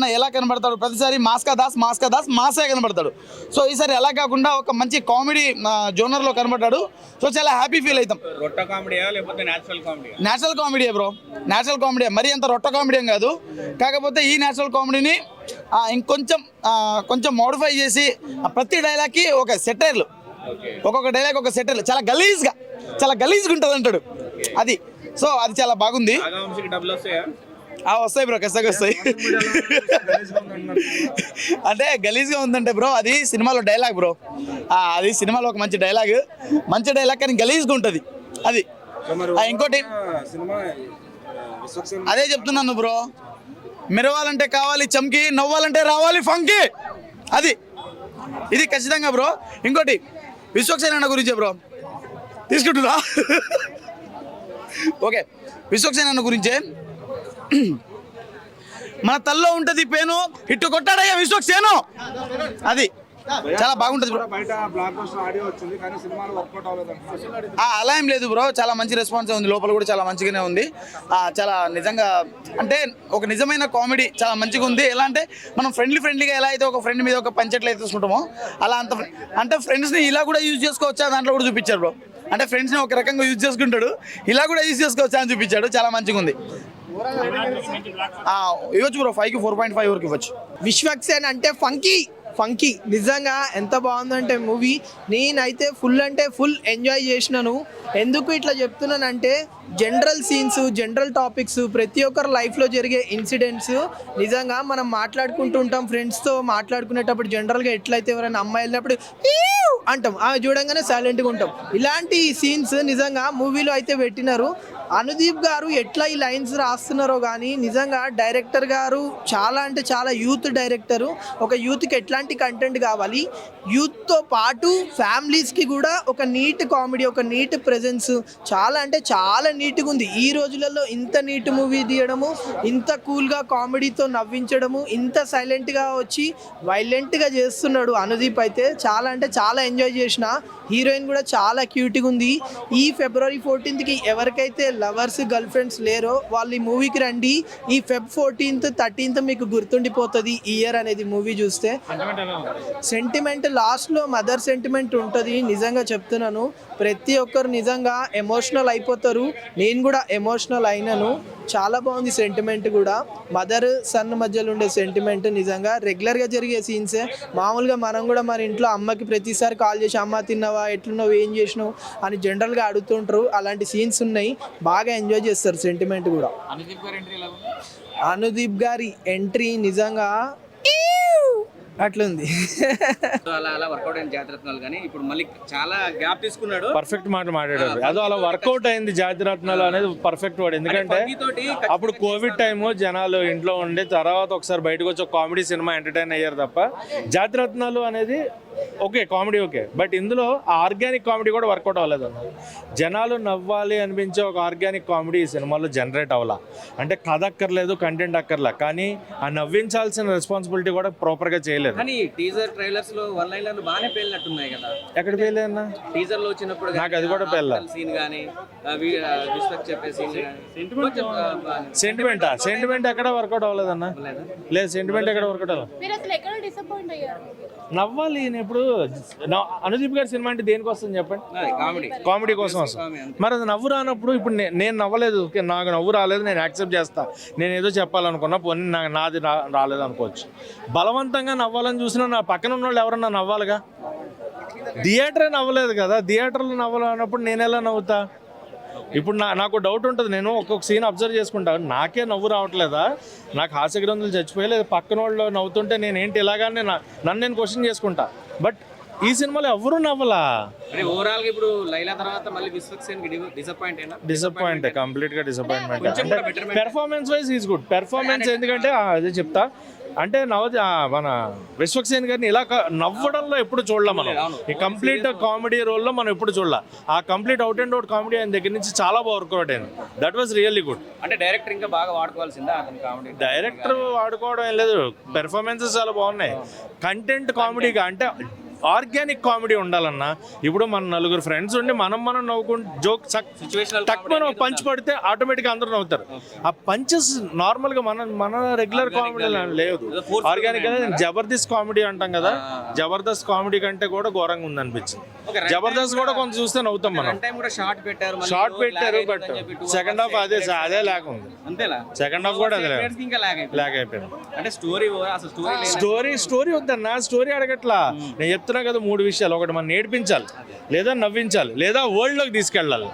ఎలా కనబడతాడు ప్రతిసారి మాస్కా దాస్ మాసే కనబడతాడు. సో ఈసారి ఎలా కాకుండా ఒక మంచి కామెడీ జోనర్లో కనబడ్డాడు. సో చాలా హ్యాపీ ఫీల్ అవుతాం. Natural comedy bro, natural comedy. మరీ అంత రొట్ట కామెడీ కాదు, కాకపోతే ఈ నేచురల్ కామెడీని కొంచెం మోడిఫై చేసి ప్రతి డైలాగ్కి ఒక సెటైర్లు, ఒక్కొక్క డైలాగ్ ఒక సెటైర్లు చాలా గలీజ్గా ఉంటుంది అంటాడు. అది సో అది చాలా బాగుంది. వస్తాయి బ్రో, ఖచ్చితంగా వస్తాయి. అంటే గలీజ్గా ఉందంటే బ్రో అది సినిమాలో డైలాగ్ బ్రో, అది సినిమాలో ఒక మంచి డైలాగ్ కానీ గలీజ్గా ఉంటుంది అది. ఇంకోటి అదే చెప్తున్నాను బ్రో, మెరవాలంటే కావాలి చమ్కి, నవ్వాలంటే రావాలి ఫంకి, అది ఇది ఖచ్చితంగా బ్రో. ఇంకోటి విశ్వక్సేన్ అన్న గురించే బ్రో తీసుకుంటున్నా. ఓకే, విశ్వక్సేన్ అన్న గురించే, మన తల్లో ఉంటది పేను, ఇట్టు కొట్టాడయ్యా విశ్వక్సేను, అది చాలా బాగుంటుంది బ్రో. అలా ఏం లేదు బ్రో, చాలా మంచి రెస్పాన్స్ ఉంది, లోపల కూడా చాలా మంచిగానే ఉంది. చాలా నిజంగా అంటే ఒక నిజమైన కామెడీ చాలా మంచిగా ఉంది. ఎలా అంటే మనం ఫ్రెండ్లీగా ఎలా అయితే ఒక ఫ్రెండ్ మీద ఒక పంచెట్లు అయితే తీసుకుంటామో అలా అంటే ఫ్రెండ్స్ని ఇలా కూడా యూజ్ చేసుకోవచ్చా దాంట్లో కూడా చూపించారు బ్రో. అంటే ఫ్రెండ్స్ని ఒక రకంగా యూజ్ చేసుకుంటాడు, ఇలా కూడా యూజ్ చేసుకోవచ్చా అని చూపించాడు. చాలా మంచిగా ఉంది. ఇవ్వచ్చు బ్రో, 5కి 4.5 వరకు ఇవ్వచ్చు. విశ్వక్సేన్ అంటే ఫంకీ నిజంగా ఎంత బాగుందంటే మూవీ, నేనైతే ఫుల్ ఎంజాయ్ చేసినాను. ఎందుకు ఇట్లా చెప్తున్నానంటే జనరల్ సీన్స్, జనరల్ టాపిక్స్, ప్రతి ఒక్కరి లైఫ్లో జరిగే ఇన్సిడెంట్స్ నిజంగా మనం మాట్లాడుకుంటూ ఉంటాం ఫ్రెండ్స్తో. మాట్లాడుకునేటప్పుడు జనరల్గా ఎట్లయితే ఎవరైనా అమ్మాయి వెళ్ళినప్పుడు అంటాం, ఆమె చూడంగానే సైలెంట్గా ఉంటాం. ఇలాంటి సీన్స్ నిజంగా మూవీలో అయితే పెట్టినారు. అనుదీప్ గారు ఎట్లా ఈ లైన్స్ రాస్తున్నారో కానీ నిజంగా డైరెక్టర్ గారు చాలా అంటే చాలా యూత్ డైరెక్టరు. ఒక యూత్కి ఎట్లాంటి కంటెంట్ కావాలి, యూత్తో పాటు ఫ్యామిలీస్కి కూడా ఒక నీట్ కామెడీ, ఒక నీట్ ప్రెజెన్స్ చాలా అంటే చాలా నీట్గా ఉంది. ఈ రోజులలో ఇంత నీట్ మూవీ తీయడము, ఇంత కూల్గా కామెడీతో నవ్వించడము, ఇంత సైలెంట్గా వచ్చి వైలెంట్గా చేస్తున్నాడు అనుదీప్. అయితే చాలా అంటే చాలా ఎంజాయ్ చేసిన. హీరోయిన్ కూడా చాలా క్యూట్గా ఉంది. ఈ February 14th ఎవరికైతే లవర్స్ గర్ల్ ఫ్రెండ్స్ లేరో వాళ్ళు ఈ మూవీకి రండి. ఈ Feb 14th 13th మీకు గుర్తుండిపోతుంది ఈ ఇయర్ అనేది మూవీ చూస్తే. సెంటిమెంట్ లాస్ట్లో మదర్ సెంటిమెంట్ ఉంటుంది. నిజంగా చెప్తున్నాను, ప్రతి ఒక్కరు నిజంగా ఎమోషనల్ అయిపోతారు. నేను కూడా ఎమోషనల్ అయినాను. చాలా బాగుంది సెంటిమెంట్ కూడా. మదర్ సన్ మధ్యలో ఉండే సెంటిమెంట్ నిజంగా రెగ్యులర్గా జరిగే సీన్సే. మామూలుగా మనం కూడా మన ఇంట్లో అమ్మకి ప్రతిసారి కాల్ చేసి అమ్మ తిన్నావా, ఎట్లున్నావు, ఏం చేసినావు అని జనరల్గా అడుగుతుంటారు. అలాంటి సీన్స్ ఉన్నాయి, బాగా ఎంజాయ్ చేస్తారు సెంటిమెంట్ కూడా. అనుదీప్ గారి ఎంట్రీ నిజంగా అట్లుంది. అలా వర్కౌట్ అయిన జాతిరత్నాలు కానీ ఇప్పుడు మళ్ళీ చాలా గ్యాప్ తీసుకున్నాడు. పర్ఫెక్ట్ మాట మాట్లాడారు. అదో అలా వర్కౌట్ అయింది జాతిరత్నాలు అనేది పర్ఫెక్ట్ వర్డ్. ఎందుకంటే అప్పుడు కోవిడ్ టైము జనాలు ఇంట్లో ఉండి తర్వాత ఒకసారి బయటకు వచ్చి ఒక కామెడీ సినిమా ఎంటర్టైన్ అయ్యారు తప్ప జాతిరత్నాలు అనేది ఓకే కామెడీ ఓకే, బట్ ఇందులో ఆ ఆర్గానిక్ కామెడీ కూడా వర్కౌట్ అవ్వలేదు అన్నారు. జనాలు నవ్వాలి అనిపించే ఒక ఆర్గానిక్ కామెడీ ఈ సినిమాలో జనరేట్ అవ్వాల. అంటే కథ అక్కర్లేదు, కంటెంట్ అక్కర్లే, కానీ ఆ నవ్వించాల్సిన రెస్పాన్సిబిలిటీ కూడా ప్రాపర్గా చేయలేదు. కానీ టీజర్ ట్రైలర్స్ లో వన్ లైనర్లు బాగానే పేలినట్టున్నాయి కదా. ఎక్కడ పేలేదన్నా? టీజర్ లో వచ్చినప్పుడు నాకు అది కూడా పేల సీన్ కానీ విశ్వక్ చెప్పే సీన్ సెంటిమెంట్ ఎక్కడ వర్కౌట్ అవ్వలేదన్నా. లేదు, సెంటిమెంట్ ఎక్కడ వర్కౌట్ అవ్వలేదు. నవ్వాలి. ఇప్పుడు అనుదీప్ గారి సినిమా అంటే దేనికోసం చెప్పండి? కామెడీ కోసం వస్తుంది. మరి అది నవ్వు రానప్పుడు ఇప్పుడు నేను నవ్వలేదు, నాకు నవ్వు రాలేదు, నేను యాక్సెప్ట్ చేస్తా. నేను ఏదో చెప్పాలనుకున్నా పోనీ నాది రాలేదు అనుకోవచ్చు. బలవంతంగా నవ్వాలని చూసినా నా పక్కన ఉన్న వాళ్ళు ఎవరన్నా నవ్వాలిగా. థియేటరే నవ్వలేదు కదా, థియేటర్లో నవ్వాలన్నప్పుడు నేను ఎలా నవ్వుతా? ఇప్పుడు నాకు డౌట్ ఉంటుంది. నేను ఒక్కొక్క సీన్ అబ్జర్వ్ చేసుకుంటాను, నాకే నవ్వు రావట్లేదా, నాకు హాస్య గ్రంథులు చచ్చిపోయలేదు, పక్కన వాళ్ళు నవ్వుతుంటే నేనేంటి ఇలాగానే నన్ను నేను క్వశ్చన్ చేసుకుంటా. బట్ ఈ సినిమాలో ఎవరు నవ్వలా. ఓవరాల్ గా ఇప్పుడు లైలా తర్వాత మళ్ళీ విశ్వక్సేన్ డిసప్పాయింట్, కంప్లీట్ గా disappointment. Performance wise is good. Performance ఎందుకంటే అదే చెప్తా, అంటే మన విశ్వక్సేన్ గారిని ఇలా నవ్వడంలో ఎప్పుడు చూడలే మనం. ఈ కంప్లీట్ కామెడీ రోల్లో మనం ఎప్పుడు చూడలే. ఆ complete out and out comedy ఆయన దగ్గర నుంచి చాలా బాగా వర్కౌట్ అయింది. That was really good. అంటే డైరెక్టర్ ఇంకా బాగా వాడుకోవాల్సిందా అతను కామెడీ? డైరెక్టర్ వాడుకోవడం ఏం లేదు, పెర్ఫార్మెన్సెస్ చాలా బాగున్నాయి. కంటెంట్ కామెడీగా అంటే ఆర్గానిక్ కామెడీ ఉండాలన్నా. ఇప్పుడు మన నలుగురు ఫ్రెండ్స్ ఉండి మనం నవ్వుకుంటూ జోక్ తక్కువ పంచ్ పడితే ఆటోమేటిక్గా అందరూ నవ్వుతారు. ఆ పంచెస్ నార్మల్గా మన రెగ్యులర్ కామెడీ లేదు. ఆర్గానిక్ జబర్దస్త్ కామెడీ అంటాం కదా, జబర్దస్త్ కామెడీ కంటే కూడా ఘోరంగా ఉంది అనిపించింది. జబర్దస్త్ కూడా కొంత చూస్తే నవ్వుతాం మనం. షార్ట్ పెట్టారు బట్ సెకండ్ హాఫ్ అదే లాగ్ ఉంది. సెకండ్ హాఫ్ కూడా అదే లాగ్ అయిపోయింది. అంటే స్టోరీ వద్దన్నా, స్టోరీ అడగట్లా. నేను చెప్తున్నా కదా 3 విషయాలు. ఒకటి మనం నేర్పించాలి, లేదా నవ్వించాలి, లేదా వరల్డ్లోకి తీసుకెళ్ళాలి.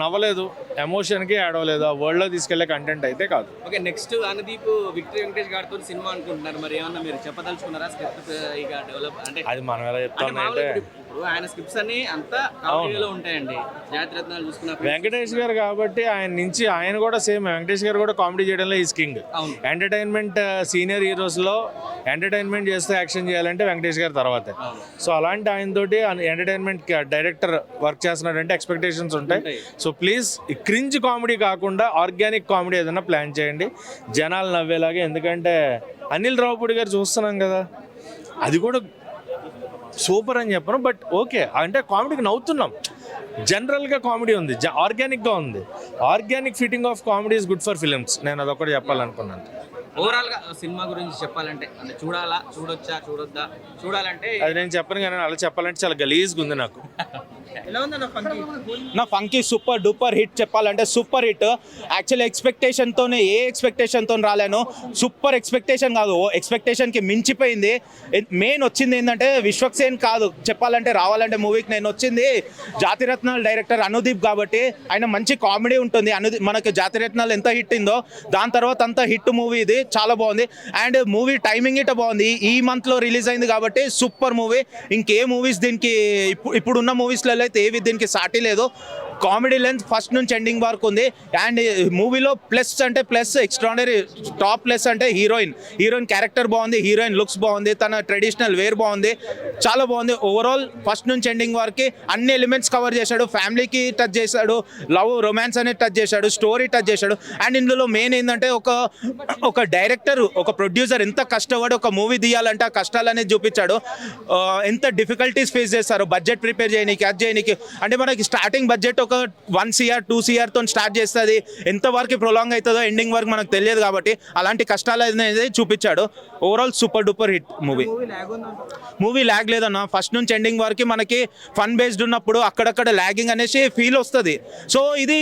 నవ్వలేదు, ఎమోషన్కి ఏడవలేదు, ఆ వరల్డ్లోకి తీసుకెళ్లే కంటెంట్ అయితే కాదు. Okay, next Anudeep victory Venkatesh గారితో సినిమా అనుకుంటున్నారు. మరి ఏమన్నా మీరు చెప్పదలుచుకున్నారా? స్క్రిప్ట్ ఇక డెవలప్ అంటే అది మనం ఎలా చెప్తామంటే ఇప్పుడు ఆయన స్క్రిప్ట్స్ అన్ని అంతా కామెడీలో ఉంటాయండి. జాతిరత్నాలు చూసుకున్నా వెంకటేష్ గారు కాబట్టి ఆయన కూడా సేమ్. వెంకటేష్ గారు కూడా కామెడీ చేయడంలో ఈజ్ కింగ్. ఎంటర్టైన్మెంట్ సీనియర్ హీరోస్లో ఎంటర్టైన్మెంట్ చేస్తే యాక్షన్ చేయాలంటే వెంకటేష్ గారు తర్వాతే. సో అలాంటి ఆయనతోటి ఎంటర్టైన్మెంట్ డైరెక్టర్ వర్క్ చేస్తున్నాడంటే ఎక్స్పెక్టేషన్స్ ఉంటాయి. సో ప్లీజ్ క్రింజ్ కామెడీ కాకుండా ఆర్గానిక్ కామెడీ ఏదైనా ప్లాన్ చేయండి, జనాలు నవ్వేలాగా. ఎందుకంటే అనిల్ రావుపూడి గారు చూస్తున్నాం కదా, అది కూడా సూపర్ అని చెప్పను, బట్ ఓకే అంటే కామెడీకి నవ్వుతున్నాం. జనరల్గా కామెడీ ఉంది, ఆర్గానిక్గా ఉంది. Organic fitting of comedy is good for films. నేను అదొకటి చెప్పాలనుకున్నాను. ఓవరాల్గా సినిమా గురించి చెప్పాలంటే అంటే చూడాలా, చూడొచ్చా, చూడొద్దా? చూడాలంటే అది నేను చెప్పను, కానీ అలా చెప్పాలంటే చాలా గలీజ్గా ఉంది నాకు. నా ఫంకీ సూపర్ డూపర్ హిట్ చెప్పాలంటే సూపర్ హిట్. యాక్చువల్లీ ఎక్స్పెక్టేషన్తోనే ఎక్స్పెక్టేషన్తో రాలేను. సూపర్ ఎక్స్పెక్టేషన్ కాదు, ఎక్స్పెక్టేషన్కి మించిపోయింది. మెయిన్ వచ్చింది ఏంటంటే విశ్వక్సేన్ కాదు చెప్పాలంటే, రావాలంటే మూవీకి నేను వచ్చింది జాతిరత్నాలు డైరెక్టర్ అనుదీప్ కాబట్టి ఆయన మంచి కామెడీ ఉంటుంది. మనకి జాతిరత్నాలు ఎంత హిట్ అయిందో దాని తర్వాత అంత హిట్ మూవీ ఇది. చాలా బాగుంది. అండ్ మూవీ టైమింగ్ ఇట బాగుంది. ఈ మంత్లో రిలీజ్ అయింది కాబట్టి సూపర్ మూవీ. ఇంకే మూవీస్ దీనికి ఇప్పుడున్న మూవీస్లలో అయితే ఏవి దీనికి సాటి లేదు. కామెడీ లెంత్ ఫస్ట్ నుంచి ఎండింగ్ వరకు ఉంది. అండ్ మూవీలో ప్లస్ అంటే ప్లస్ ఎక్స్ట్రాడనరీ టాప్ ప్లస్ అంటే హీరోయిన్ క్యారెక్టర్ బాగుంది, హీరోయిన్ లుక్స్ బాగుంది, తన ట్రెడిషనల్ వేర్ బాగుంది, చాలా బాగుంది. ఓవరాల్ ఫస్ట్ నుంచి ఎండింగ్ వరకు అన్ని ఎలిమెంట్స్ కవర్ చేశాడు. ఫ్యామిలీకి టచ్ చేశాడు, లవ్ రొమాన్స్ అనేది టచ్ చేశాడు, స్టోరీ టచ్ చేశాడు. అండ్ ఇందులో మెయిన్ ఏంటంటే ఒక డైరెక్టర్, ఒక ప్రొడ్యూసర్ ఎంత కష్టపడి ఒక మూవీ తీయాలంటే ఆ కష్టాలు అనేది చూపించాడు. ఎంత డిఫికల్టీస్ ఫేస్ చేస్తారు బడ్జెట్ ప్రిపేర్ చేయడానికి, అది చేయడానికి. అంటే మనకి స్టార్టింగ్ బడ్జెట్ ఒక 1 CR 2 CR తో స్టార్ట్ చేస్తుంది. ఎంతవరకు ప్రొలాంగ్ అవుతుందో ఎండింగ్ వరకు మనకు తెలియదు కాబట్టి అలాంటి కష్టాలు అనేది చూపించాడు. Overall super duper hit movie. Movie lag లేదన్న, ఫస్ట్ నుంచి ఎండింగ్ వరకు మనకి ఫన్ బేస్డ్ ఉన్నప్పుడు అక్కడక్కడ ల్యాగింగ్ అనేసి ఫీల్ వస్తుంది. సో ఇది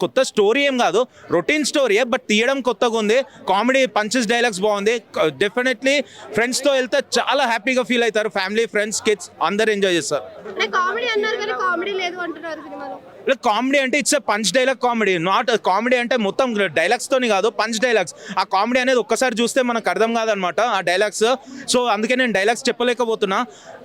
కొత్త స్టోరీ ఏం కాదు, రొటీన్ స్టోరీయే, బట్ తీయడం కొత్తగా ఉంది. కామెడీ పంచెస్ డైలాగ్స్ బాగుంది. డెఫినెట్లీ ఫ్రెండ్స్తో వెళ్తే చాలా హ్యాపీగా ఫీల్ అవుతారు. ఫ్యామిలీ, ఫ్రెండ్స్, కిడ్స్ అందరు ఎంజాయ్ చేస్తారు. కామెడీ అంటే it's punch dialogue comedy, not comedy అంటే మొత్తం డైలాగ్స్తోని కాదు, పంచ్ డైలాగ్స్. ఆ కామెడీ అనేది ఒక్కసారి చూస్తే మనకు అర్థం కాదనమాట ఆ డైలాగ్స్. సో అందుకే నేను డైలాగ్స్ చెప్పలేకపోతున్నా.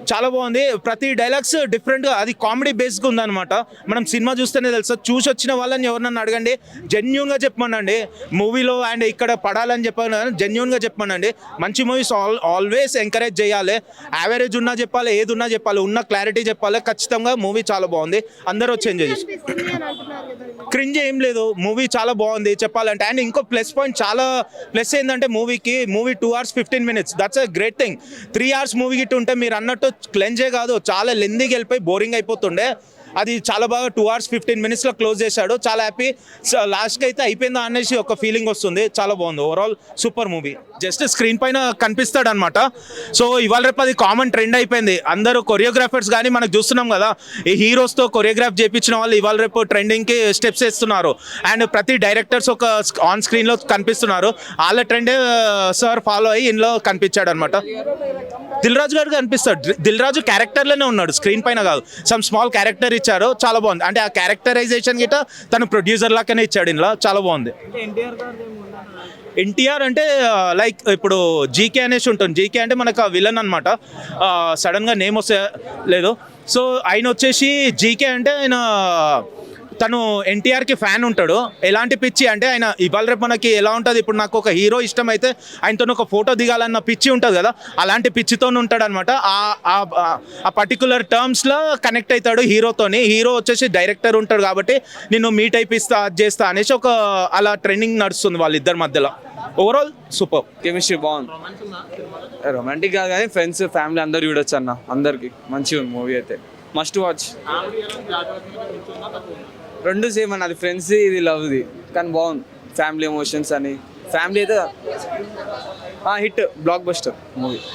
చాలా బాగుంది. ప్రతి డైలాగ్స్ డిఫరెంట్గా అది కామెడీ బేస్గా ఉందన్నమాట. మనం సినిమా చూస్తేనే తెలుసు. చూసి వచ్చిన వాళ్ళని ఎవరన్నా అడగండి, జెన్యూన్గా చెప్పమనండి మూవీలో. అండ్ ఇక్కడ పడాలని చెప్పాను, జెన్యూన్గా చెప్పమనండి. మంచి మూవీస్ ఆల్వేస్ ఎంకరేజ్ చేయాలి. యావరేజ్ ఉన్నా చెప్పాలి, ఏది ఉన్నా చెప్పాలి, ఉన్న క్లారిటీ చెప్పాలి. ఖచ్చితంగా మూవీ చాలా బాగుంది, అందరూ వచ్చి ఎంజాయ్ చేసి. క్రింజ్ ఏం లేదు, మూవీ చాలా బాగుంది చెప్పాలంటే. అండ్ ఇంకో ప్లస్ పాయింట్, చాలా ప్లస్ ఏంటంటే movie 2 hours 15 minutes. That's a great thing. 3 hours movie గిట్టు ఉంటే మీరు అన్నట్టు క్లెంజే కాదు, చాలా లెందీకి వెళ్ళిపోయి బోరింగ్ అయిపోతుండే. అది చాలా బాగా 2 hours 15 minutesలో క్లోజ్ చేశాడు. చాలా హ్యాపీ. లాస్ట్కి అయితే అయిపోయిందా అనేసి ఒక ఫీలింగ్ వస్తుంది. చాలా బాగుంది. Overall super movie. Just screen పైన కనిపిస్తాడు అనమాట. సో ఇవాళ రేపు అది కామన్ ట్రెండ్ అయిపోయింది. అందరూ కొరియోగ్రాఫర్స్ కానీ మనకు చూస్తున్నాం కదా, ఈ హీరోస్తో కొరియోగ్రాఫ్ చేయించిన వాళ్ళు ఇవాళ రేపు ట్రెండింగ్కి స్టెప్స్ వేస్తున్నారు. అండ్ ప్రతి డైరెక్టర్స్ ఒక ఆన్ స్క్రీన్లో కనిపిస్తున్నారు. వాళ్ళ ట్రెండే సార్ ఫాలో అయ్యి ఇందులో కనిపించాడు అనమాట. దిల్ రాజు గారు కనిపిస్తాడు. దిల్ రాజు క్యారెక్టర్లోనే ఉన్నాడు, స్క్రీన్ పైన కాదు. సమ్ స్మాల్ క్యారెక్టర్ ఇచ్చారు, చాలా బాగుంది. అంటే ఆ క్యారెక్టరైజేషన్ గిట్ట తను ప్రొడ్యూసర్ లాగానే ఇచ్చాడు ఇందులో, చాలా బాగుంది. ఎన్టీఆర్ అంటే లైక్ ఇప్పుడు జీకే అనేసి ఉంటుంది. జీకే అంటే మనకు విలన్ అనమాట. సడన్గా నేమ్ వస్తే లేదు. సో ఆయన వచ్చేసి జీకే అంటే ఆయన తను ఎన్టీఆర్కి ఫ్యాన్ ఉంటాడు. ఎలాంటి పిచ్చి అంటే ఆయన ఇవాళ రేపు మనకి ఎలా ఉంటుంది, ఇప్పుడు నాకు ఒక హీరో ఇష్టం అయితే ఆయనతో ఒక ఫోటో దిగాలన్న పిచ్చి ఉంటుంది కదా, అలాంటి పిచ్చితో ఉంటాడు అనమాట. ఆ పర్టికులర్ టర్మ్స్లో కనెక్ట్ అవుతాడు హీరోతోని. హీరో వచ్చేసి డైరెక్టర్ ఉంటాడు కాబట్టి నేను మీట్ అయిపిస్తా అది చేస్తా అనేసి ఒక అలా ట్రెండింగ్ నడుస్తుంది వాళ్ళిద్దరి మధ్యలో. Overall super. కెమిస్ట్రీ బాగుంది. రొమాంటిక్ కాదు కానీ ఫ్రెండ్స్ ఫ్యామిలీ అందరు చూడొచ్చు అన్న, అందరికి మంచిగా ఉంది మూవీ అయితే, మస్ట్ వాచ్. రెండు సేమ్ అన్న, అది ఫ్రెండ్స్ ఇది లవ్ది, కానీ బాగుంది. ఫ్యామిలీ ఎమోషన్స్ అని ఫ్యామిలీ అయితే హిట్, బ్లాక్ బస్టర్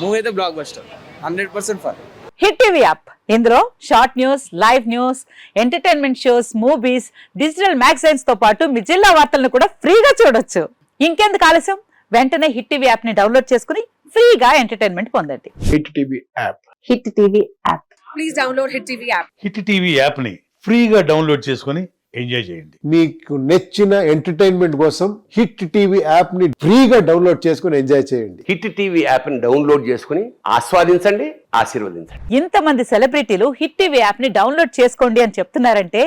మూవీ అయితే blockbuster 100% fun. Hit TV app, ఇందులో short news, live news, entertainment shows, movies, digital magazines తో పాటు మీ జిల్లా వార్తలను కూడా ఫ్రీగా చూడొచ్చు. ఇంకెందుకు ఆలస్యం, వెంటనే హిట్ టీవీ యాప్ ని డౌన్లోడ్ చేసుకుని ఫ్రీగా ఎంటర్టైన్మెంట్ పొందండి. Hit TV app. Hit TV app. Please download hit TV app. Hit TV యాప్ని ఫ్రీగా డౌన్లోడ్ చేసుకొని ఎంజాయ్ చేయండి. మీకు నచ్చిన ఎంటర్టైన్మెంట్ కోసం హిట్ టీవీ యాప్ని ఫ్రీగా డౌన్లోడ్ చేసుకొని ఎంజాయ్ చేయండి. హిట్ టీవీ యాప్ని డౌన్లోడ్ చేసుకుని ఆస్వాదించండి, ఆశీర్వదించండి. ఇంతమంది సెలబ్రిటీలు హిట్ టీవీ యాప్ ని డౌన్లోడ్ చేసుకోండి అని చెప్తున్నారంటే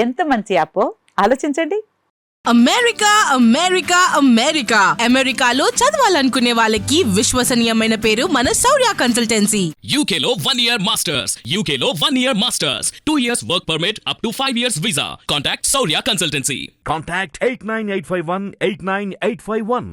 ఎంత మంచి యాప్ ఆలోచించండి. అమెరికా అమెరికా అమెరికా అమెరికాలో చదవాలనుకునే వాళ్ళకి విశ్వసనీయమైన పేరు మన శౌర్య కన్సల్టెన్సీ. UK లో 1 year masters, UK లో 1 year masters, 2 years work permit up to 5 years visa. Contact Saurya Consultancy. Contact 89851 89851.